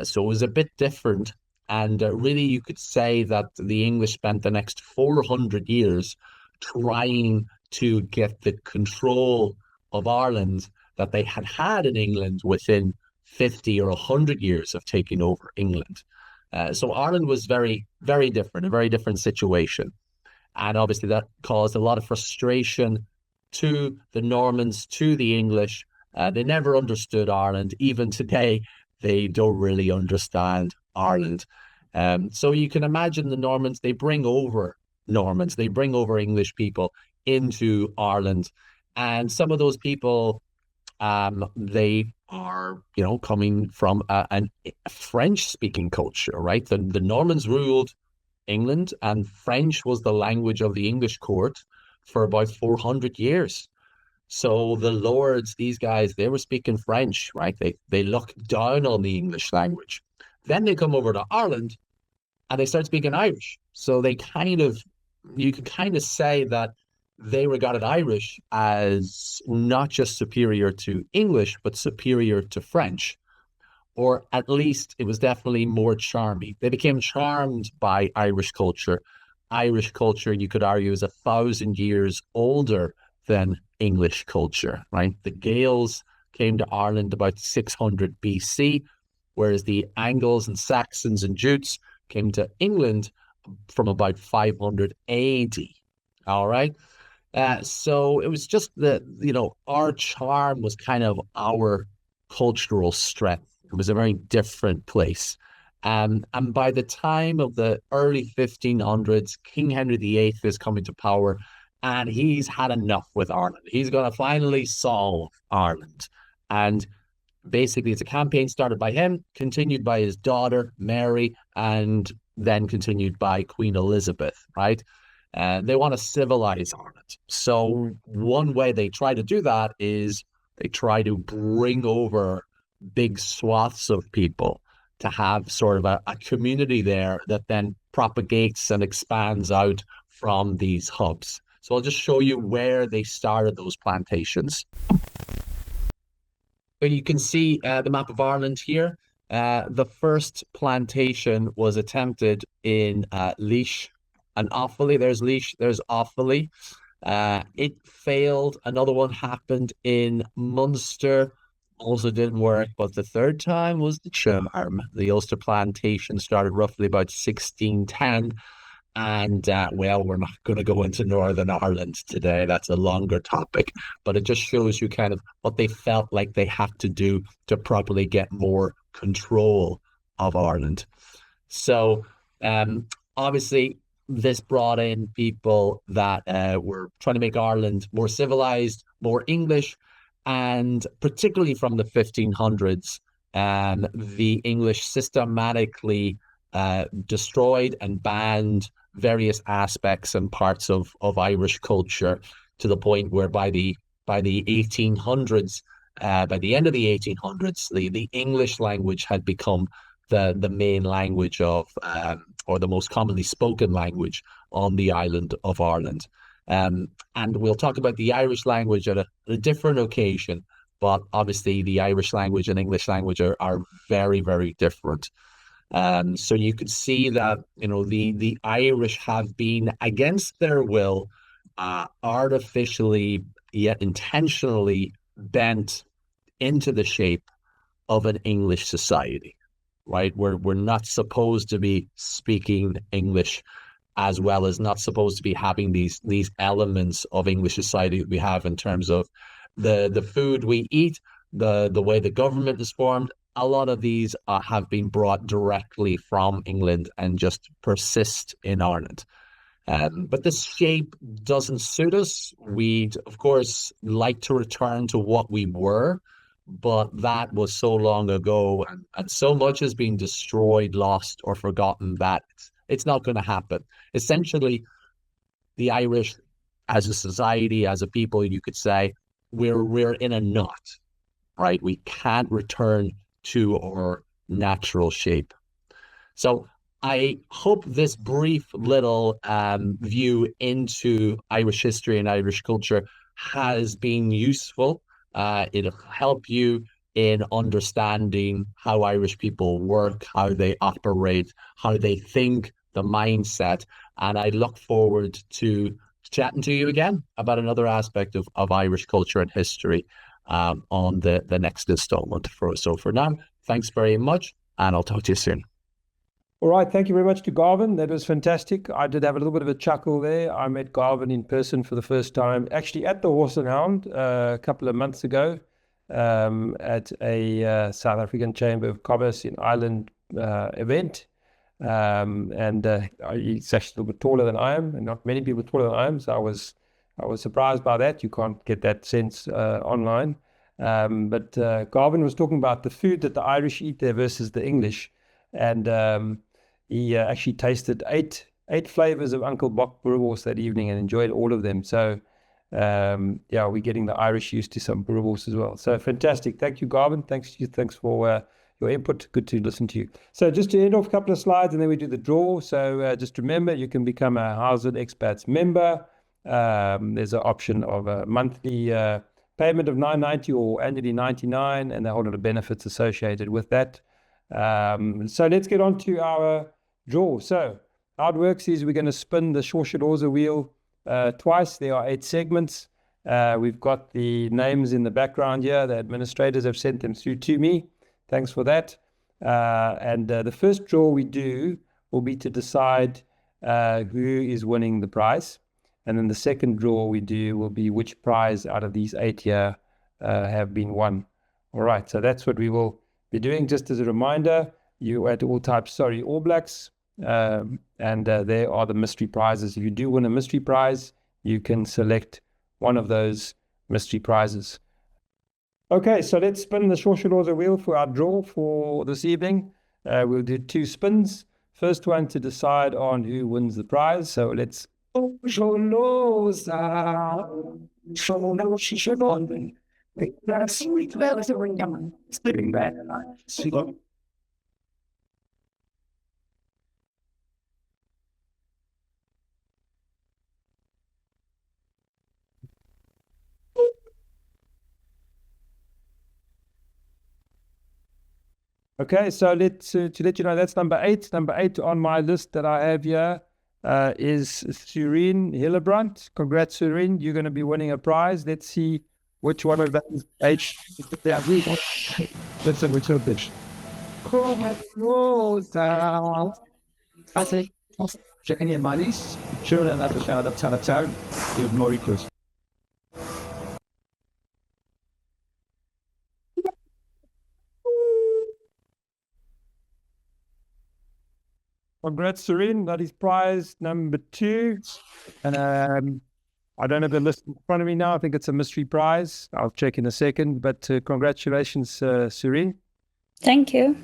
Speaker 6: So it was a bit different. And really, you could say that the English spent the next 400 years trying to get the control of Ireland that they had had in England within 50 or 100 years of taking over England. So Ireland was very, very different, a very different situation. And obviously, that caused a lot of frustration to the Normans, to the English. They never understood Ireland. Even today, they don't really understand Ireland. So you can imagine the Normans, they bring over English people into Ireland. And some of those people, they are, coming from a French-speaking culture, right? The Normans ruled England, and French was the language of the English court for about 400 years. So the lords, these guys, they were speaking French, right? They looked down on the English language. Then they come over to Ireland and they start speaking Irish. So you could kind of say that they regarded Irish as not just superior to English, but superior to French. Or at least it was definitely more charming. They became charmed by Irish culture. Irish culture, you could argue, is 1,000 years older than English culture, right? The Gaels came to Ireland about 600 BC, whereas the Angles and Saxons and Jutes came to England from about 500 AD. All right. So it was just our charm was kind of our cultural strength. It was a very different place. And by the time of the early 1500s, King Henry VIII is coming to power and he's had enough with Ireland. He's going to finally solve Ireland. And basically, it's a campaign started by him, continued by his daughter, Mary, and then continued by Queen Elizabeth, right? And they want to civilize Ireland. So one way they try to do that is they try to bring over big swaths of people to have sort of a community there that then propagates and expands out from these hubs. So I'll just show you where they started those plantations. So you can see the map of Ireland here. The first plantation was attempted in Laois and Offaly. There's Laois, there's Offaly. It failed. Another one happened in Munster. Also didn't work, but the third time was the charm. The Ulster plantation started roughly about 1610. And we're not going to go into Northern Ireland today. That's a longer topic, but it just shows you kind of what they felt like they had to do to properly get more control of Ireland. So obviously, this brought in people that were trying to make Ireland more civilized, more English, and particularly from the 1500s, the English systematically destroyed and banned various aspects and parts of Irish culture to the point where by the 1800s, by the end of the 1800s, the English language had become the main language of or the most commonly spoken language on the island of Ireland. And we'll talk about the Irish language at a different occasion, but obviously the Irish language and English language are very, very different. So you could see that, the Irish have been, against their will, artificially yet intentionally bent into the shape of an English society. right? We're not supposed to be speaking English, as well as not supposed to be having these elements of English society that we have in terms of the food we eat, the way the government is formed. A lot of these have been brought directly from England and just persist in Ireland. But this shape doesn't suit us. We'd, of course, like to return to what we were, but that was so long ago, and so much has been destroyed, lost, or forgotten that it's not going to happen. Essentially, the Irish, as a society, as a people, you could say, we're in a knot, right? We can't return to our natural shape. So I hope this brief little view into Irish history and Irish culture has been useful. It'll help you in understanding how Irish people work, how they operate, how they think, the mindset. And I look forward to chatting to you again about another aspect of Irish culture and history on the next installment. So for now, thanks very much, and I'll talk to you soon.
Speaker 1: All right, thank you very much to Garvin. That was fantastic. I did have a little bit of a chuckle there. I met Garvin in person for the first time, actually at the Horse and Hound a couple of months ago at a South African Chamber of Commerce in Ireland event. He's actually a little bit taller than I am, and not many people taller than I am. So I was surprised by that. You can't get that sense online. But Garvin was talking about the food that the Irish eat there versus the English, and he actually tasted eight flavors of Uncle Bock boerewors that evening and enjoyed all of them. So yeah, we're getting the Irish used to some boerewors as well. So fantastic. Thank you, Garvin. Thanks for your input. Good to listen to you. So just to end off a couple of slides and then we do the draw. So just remember, you can become a Howzit Expats member. There's an option of a monthly payment of $9.90 or annually $99, and there are a whole lot of benefits associated with that. So let's get on to our draw. So how it works is we're going to spin the Shorshaloza wheel twice. There are 8 segments. We've got the names in the background here. The administrators have sent them through to me. Thanks for that. And the first draw we do will be to decide who is winning the prize. And then the second draw we do will be which prize out of these 8 here have been won. All right, so that's what we will be doing. Just as a reminder, you had all types, sorry, All Blacks, and there are the mystery prizes. If you do win a mystery prize, you can select one of those mystery prizes. Okay, so let's spin the Shorshaloza wheel for our draw for this evening. We'll do 2 spins. First one to decide on who wins the prize. So let's Shorshaloza, Shorshaloza. That's sweet. That's a ring down. Sleeping bad. Okay, so to let you know, that's number 8. Number 8 on my list that I have here is Surin Hillebrand. Congrats, Surin. You're going to be winning a prize. Let's see which one of those 8. Let's see which of this. I say, check any money. Sure, and that's a shout out of town. You have no request. Congrats, Surin. That is prize number 2. And I don't have the list in front of me now. I think it's a mystery prize. I'll check in a second. But congratulations, Surin.
Speaker 7: Thank you.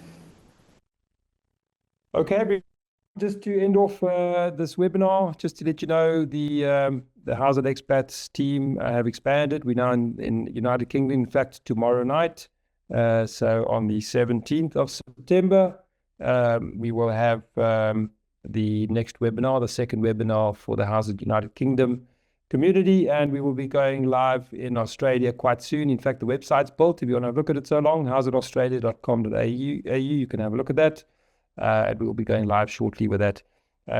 Speaker 1: Okay, just to end off this webinar, just to let you know, the Howzit Expats team have expanded. We're now in United Kingdom, in fact, tomorrow night. So on the 17th of September, we will have the next webinar, the second webinar for the Howzit United Kingdom community, and we will be going live in Australia quite soon. In fact, the website's built. If you want to have a look at it so long, howzitaustralia.com.au, you can have a look at that, and we will be going live shortly with that.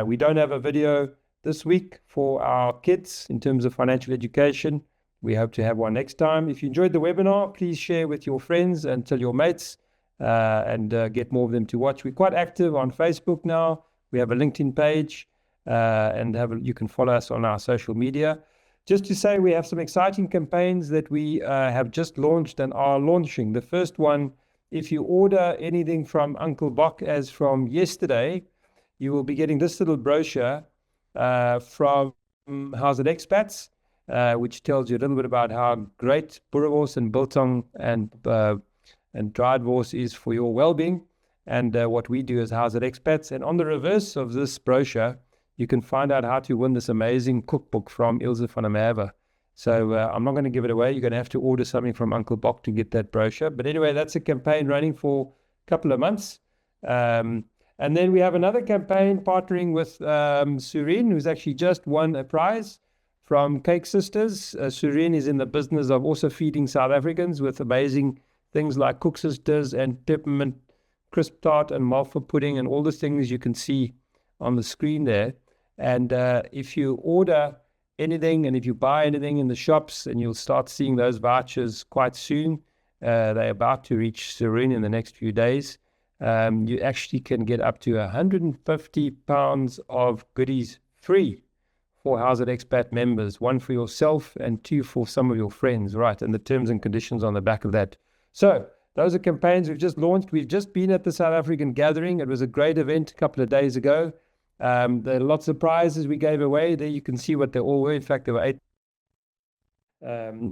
Speaker 1: We don't have a video this week for our kids in terms of financial education. We hope to have one next time. If you enjoyed the webinar, please share with your friends and tell your mates. and get more of them to watch. We're quite active on Facebook now. We have a LinkedIn page, and you can follow us on our social media. Just to say, we have some exciting campaigns that we have just launched and are launching. The first one, if you order anything from Uncle Bok as from yesterday, you will be getting this little brochure from Howzit Expats, which tells you a little bit about how great boerewors and biltong and dried wors is for your well-being, and what we do as Howzit Expats. And on the reverse of this brochure, you can find out how to win this amazing cookbook from Ilse van der Merwe. So I'm not going to give it away. You're going to have to order something from Uncle Bok to get that brochure. But anyway, that's a campaign running for a couple of months. And then we have another campaign partnering with Surin, who's actually just won a prize from Cake Sisters. Surin is in the business of also feeding South Africans with amazing things like Cook Sisters and peppermint crisp tart and malva pudding and all the things you can see on the screen there. And if you order anything and if you buy anything in the shops, and you'll start seeing those vouchers quite soon, they're about to reach Surin in the next few days. You actually can get up to £150 of goodies free for Howzit Expat members, 1 for yourself and 2 for some of your friends, right? And the terms and conditions on the back of that. So those are campaigns we've just launched. We've just been at the South African Gathering. It was a great event a couple of days ago. There are lots of prizes we gave away. There you can see what they all were. In fact, there were 8.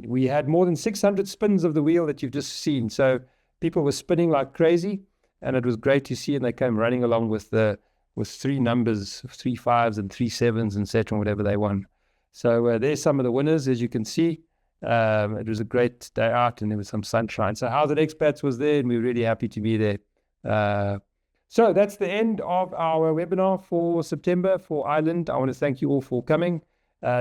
Speaker 1: We had more than 600 spins of the wheel that you've just seen. So people were spinning like crazy, and it was great to see. And they came running along with 3 numbers, 3 5s and 3 7s, etc., whatever they won. So there's some of the winners, as you can see. It was a great day out, and there was some sunshine. So Howzit Expats was there, and we were really happy to be there. So that's the end of our webinar for September for Ireland. I want to thank you all for coming.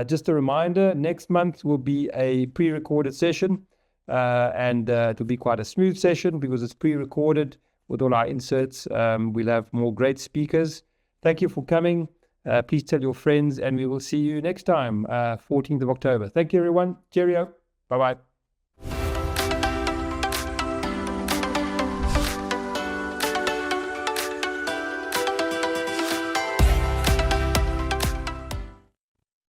Speaker 1: Just a reminder, next month will be a pre-recorded session, and it will be quite a smooth session because it's pre-recorded with all our inserts. We'll have more great speakers. Thank you for coming. Please tell your friends, and we will see you next time, 14th of October. Thank you, everyone. Cheerio. Bye-bye.